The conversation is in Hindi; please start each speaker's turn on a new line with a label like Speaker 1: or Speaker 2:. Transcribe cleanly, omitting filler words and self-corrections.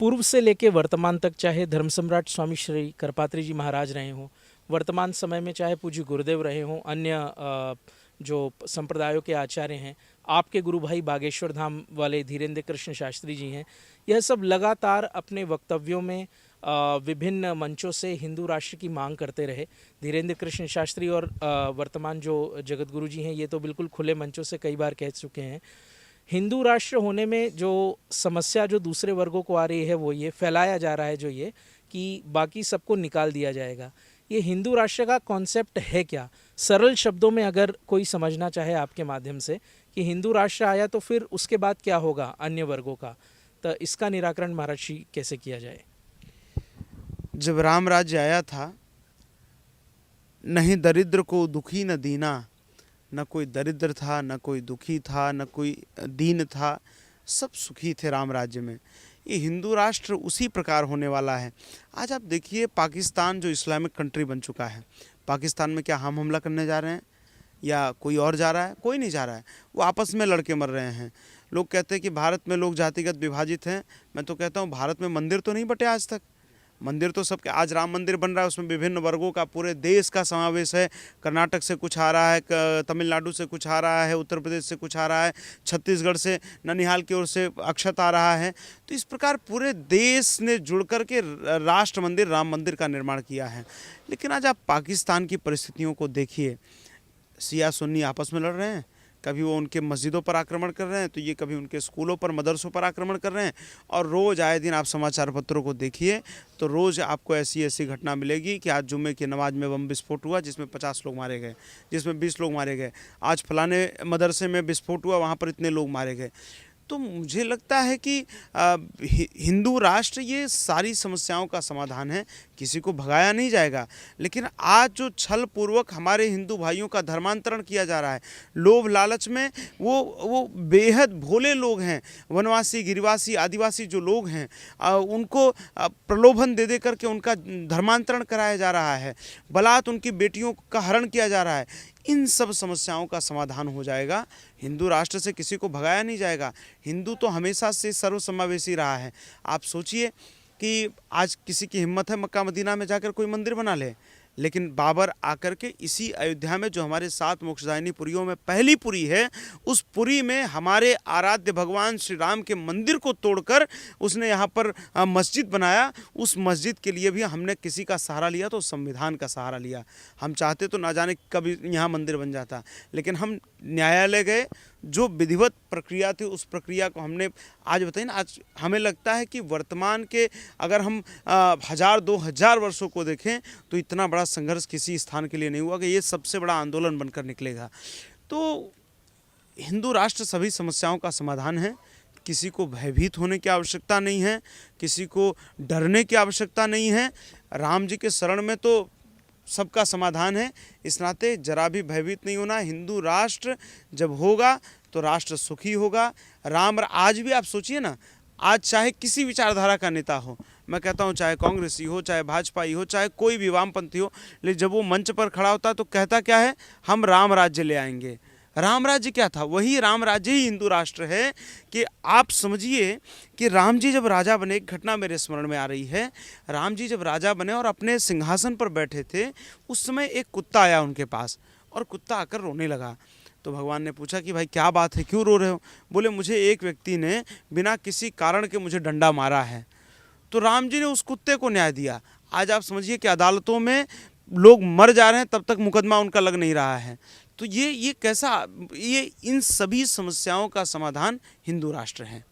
Speaker 1: पूर्व से लेके वर्तमान तक, चाहे धर्म सम्राट स्वामी श्री करपात्री जी महाराज रहे हों, वर्तमान समय में चाहे पूज्य गुरुदेव रहे हों, अन्य जो संप्रदायों के आचार्य हैं, आपके गुरु भाई बागेश्वर धाम वाले धीरेन्द्र कृष्ण शास्त्री जी हैं, यह सब लगातार अपने वक्तव्यों में विभिन्न मंचों से हिंदू राष्ट्र की मांग करते रहे। धीरेन्द्र कृष्ण शास्त्री और वर्तमान जो जगत गुरु जी हैं, ये तो बिल्कुल खुले मंचों से कई बार कह चुके हैं। हिंदू राष्ट्र होने में जो समस्या जो दूसरे वर्गों को आ रही है वो ये फैलाया जा रहा है, जो ये कि बाकी सबको निकाल दिया जाएगा। ये हिंदू राष्ट्र का कॉन्सेप्ट है क्या? सरल शब्दों में अगर कोई समझना चाहे आपके माध्यम से कि हिंदू राष्ट्र आया तो फिर उसके बाद क्या होगा अन्य वर्गों का, तो इसका निराकरण महाराज जी कैसे किया जाए?
Speaker 2: जब राम राज्य आया था, नहीं दरिद्र को दुखी न दीना, न कोई दरिद्र था, न कोई दुखी था, न कोई दीन था, सब सुखी थे राम राज्य में। ये हिंदू राष्ट्र उसी प्रकार होने वाला है। आज आप देखिए, पाकिस्तान जो इस्लामिक कंट्री बन चुका है, पाकिस्तान में क्या हम हमला करने जा रहे हैं या कोई और जा रहा है? कोई नहीं जा रहा है, वो आपस में लड़के मर रहे हैं। लोग कहते हैं कि भारत में लोग जातिगत विभाजित हैं। मैं तो कहता हूँ भारत में मंदिर तो नहीं बटे आज तक। मंदिर तो सबके, आज राम मंदिर बन रहा है, उसमें विभिन्न वर्गों का, पूरे देश का समावेश है। कर्नाटक से कुछ आ रहा है, तमिलनाडु से कुछ आ रहा है, उत्तर प्रदेश से कुछ आ रहा है, छत्तीसगढ़ से, ननिहाल की ओर से अक्षत आ रहा है। तो इस प्रकार पूरे देश ने जुड़ कर के राष्ट्र मंदिर, राम मंदिर का निर्माण किया है। लेकिन आज आप पाकिस्तान की परिस्थितियों को देखिए, शिया सुन्नी आपस में लड़ रहे हैं, कभी वो उनके मस्जिदों पर आक्रमण कर रहे हैं, तो ये कभी उनके स्कूलों पर, मदरसों पर आक्रमण कर रहे हैं। और रोज़ आए दिन आप समाचार पत्रों को देखिए तो रोज़ आपको ऐसी ऐसी घटना मिलेगी कि आज जुम्मे की नमाज में बम विस्फोट हुआ जिसमें 50 लोग मारे गए, जिसमें 20 लोग मारे गए। आज फलाने मदरसे में विस्फोट हुआ, वहाँ पर इतने लोग मारे गए। तो मुझे लगता है कि हिंदू राष्ट्र ये सारी समस्याओं का समाधान है, किसी को भगाया नहीं जाएगा। लेकिन आज जो छल पूर्वक हमारे हिंदू भाइयों का धर्मांतरण किया जा रहा है, लोभ लालच में, वो बेहद भोले लोग हैं, वनवासी, गिरिवासी, आदिवासी जो लोग हैं, उनको प्रलोभन दे दे करके उनका धर्मांतरण कराया जा रहा है, बलात् उनकी बेटियों का हरण किया जा रहा है। इन सब समस्याओं का समाधान हो जाएगा। हिंदू राष्ट्र से किसी को भगाया नहीं जाएगा। हिंदू तो हमेशा से सर्वसमावेशी रहा है। आप सोचिए कि आज किसी की हिम्मत है मक्का मदीना में जाकर कोई मंदिर बना ले, लेकिन बाबर आकर के इसी अयोध्या में, जो हमारे 7 मोक्षदायिनी पुरियों में पहली पुरी है, उस पुरी में हमारे आराध्य भगवान श्री राम के मंदिर को तोड़कर उसने यहाँ पर मस्जिद बनाया। उस मस्जिद के लिए भी हमने किसी का सहारा लिया, तो संविधान का सहारा लिया। हम चाहते तो ना जाने कभी यहाँ मंदिर बन जाता, लेकिन हम न्यायालय गए, जो विधिवत प्रक्रिया थी उस प्रक्रिया को हमने, आज बताइए ना, आज हमें लगता है कि वर्तमान के अगर हम 1000-2000 वर्षों को देखें तो इतना बड़ा संघर्ष किसी स्थान के लिए नहीं हुआ कि ये सबसे बड़ा आंदोलन बनकर निकलेगा। तो हिंदू राष्ट्र सभी समस्याओं का समाधान है। किसी को भयभीत होने की आवश्यकता नहीं है, किसी को डरने की आवश्यकता नहीं है। राम जी के शरण में तो सबका समाधान है। इस नाते जरा भी भयभीत नहीं होना। हिंदू राष्ट्र जब होगा तो राष्ट्र सुखी होगा। आज भी आप सोचिए ना, आज चाहे किसी विचारधारा का नेता हो, मैं कहता हूँ चाहे कांग्रेसी हो, चाहे भाजपाई हो, चाहे कोई भी वामपंथी हो, लेकिन जब वो मंच पर खड़ा होता है तो कहता क्या है? हम राम राज्य ले आएंगे। राम राज्य क्या था? वही राम राज्य ही हिंदू राष्ट्र है। कि आप समझिए कि राम जी जब राजा बने, एक घटना मेरे स्मरण में आ रही है। राम जी जब राजा बने और अपने सिंहासन पर बैठे थे, उस समय एक कुत्ता आया उनके पास और कुत्ता आकर रोने लगा। तो भगवान ने पूछा कि भाई क्या बात है, क्यों रो रहे हो? बोले मुझे एक व्यक्ति ने बिना किसी कारण के मुझे डंडा मारा है। तो राम जी ने उस कुत्ते को न्याय दिया। आज आप समझिए कि अदालतों में लोग मर जा रहे हैं, तब तक मुकदमा उनका लग नहीं रहा है। तो ये कैसा, ये इन सभी समस्याओं का समाधान हिंदू राष्ट्र है।